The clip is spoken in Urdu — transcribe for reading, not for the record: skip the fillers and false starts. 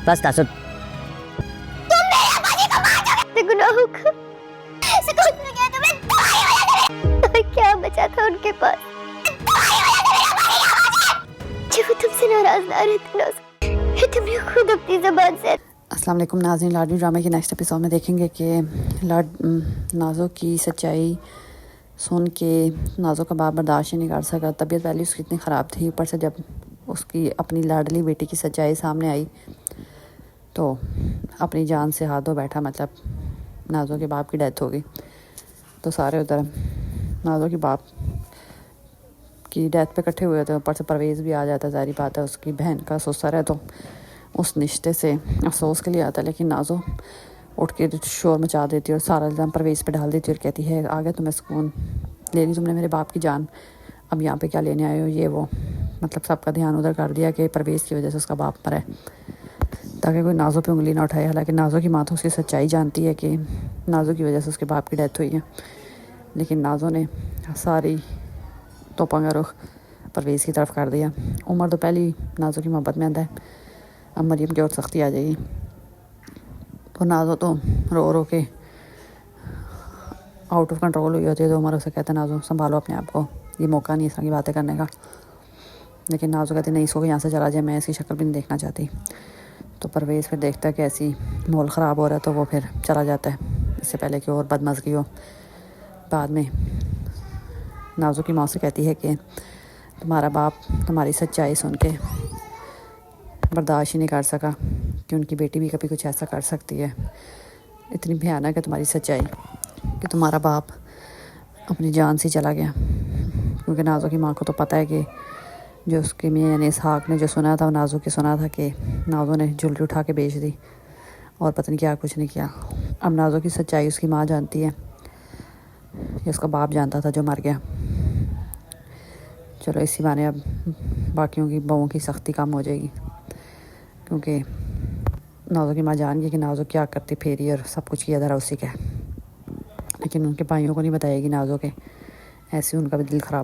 بس تاسو گناہوں کا سکوت مل گیا تمہیں، اور کیا بچا تھا ان کے پاس جب وہ تم سے ناراض نہ رہتے، تم نے خود اپنی زبان سے. السلام علیکم ناظرین، لاڈلی ڈرامے کے نیکسٹ ایپیسوڈ میں دیکھیں گے کہ نازو کی سچائی سن کے نازو کا باپ برداشت نہیں کر سکا. طبیعت پہلے اس کی اتنی خراب تھی، اوپر سے جب اس کی اپنی لاڈلی بیٹی کی سچائی سامنے آئی تو اپنی جان سے ہاتھ دھو بیٹھا. مطلب نازو کے باپ کی ڈیتھ ہو گئی تو سارے ادھر نازو کے باپ کی ڈیتھ پہ اکٹھے ہوئے تھے. اوپر سے پرویز بھی آ جاتا ہے، ظاہری بات ہے اس کی بہن کا سسر ہے تو اس رشتے سے افسوس کے لیے آتا ہے. لیکن نازو اٹھ کے شور مچا دیتی ہے اور سارا الزام پرویز پہ ڈال دیتی ہے اور کہتی ہے آگے تمہیں سکون لے لی تم نے میرے باپ کی جان، اب یہاں پہ کیا لینے آئے ہو یہ وہ. مطلب سب کا دھیان ادھر کر دیا کہ پرویز کی وجہ سے اس کا باپ مرے تاکہ کوئی نازو پہ انگلی نہ اٹھائے. حالانکہ نازو کی ماں تو اس کی سچائی جانتی ہے کہ نازو کی وجہ سے اس کے باپ کی ڈیتھ ہوئی ہے، لیکن نازو نے ساری توپوں کا رخ پرویز کی طرف کر دیا. عمر تو پہلی نازو کی محبت میں آتا ہے، اب مریم کی اور سختی آ جائے گی. تو نازو تو رو رو کے آؤٹ آف کنٹرول ہوئی ہوتی ہے. تو عمر اسے کہتا ہے نازو سنبھالو اپنے آپ کو، یہ موقع نہیں اس طرح کی باتیں کرنے کا. لیکن نازو کہتی نہیں، اس کو یہاں سے چلا جائے، میں اس کی شکل بھی نہیں دیکھنا چاہتی. تو پرویز پھر دیکھتا ہے کہ ایسی ماحول خراب ہو رہا ہے تو وہ پھر چلا جاتا ہے اس سے پہلے کہ اور بدمزگی ہو. بعد میں نازو کی ماں سے کہتی ہے کہ تمہارا باپ تمہاری سچائی سن کے برداشت ہی نہیں کر سکا کہ ان کی بیٹی بھی کبھی کچھ ایسا کر سکتی ہے. اتنی بھیانک ہے تمہاری سچائی کہ تمہارا باپ اپنی جان سے چلا گیا. کیونکہ نازو کی ماں کو تو پتہ ہے کہ جو اس کے میاں یعنی اسحاق نے جو سنا تھا وہ نازو کے سنا تھا کہ نازو نے جولری اٹھا کے بیچ دی اور پتہ نہیں کیا کچھ نہیں کیا. اب نازو کی سچائی اس کی ماں جانتی ہے، یہ اس کا باپ جانتا تھا جو مر گیا. چلو اسی بہانے اب باقیوں کی بہوؤں کی سختی کم ہو جائے گی، کیونکہ نازو کی ماں جان گئی کہ نازو کیا کرتی پھیری اور سب کچھ کیا ذرا اسی کا. لیکن ان کے بھائیوں کو نہیں بتائے گی نازو کے، ایسے ان کا بھی دل خراب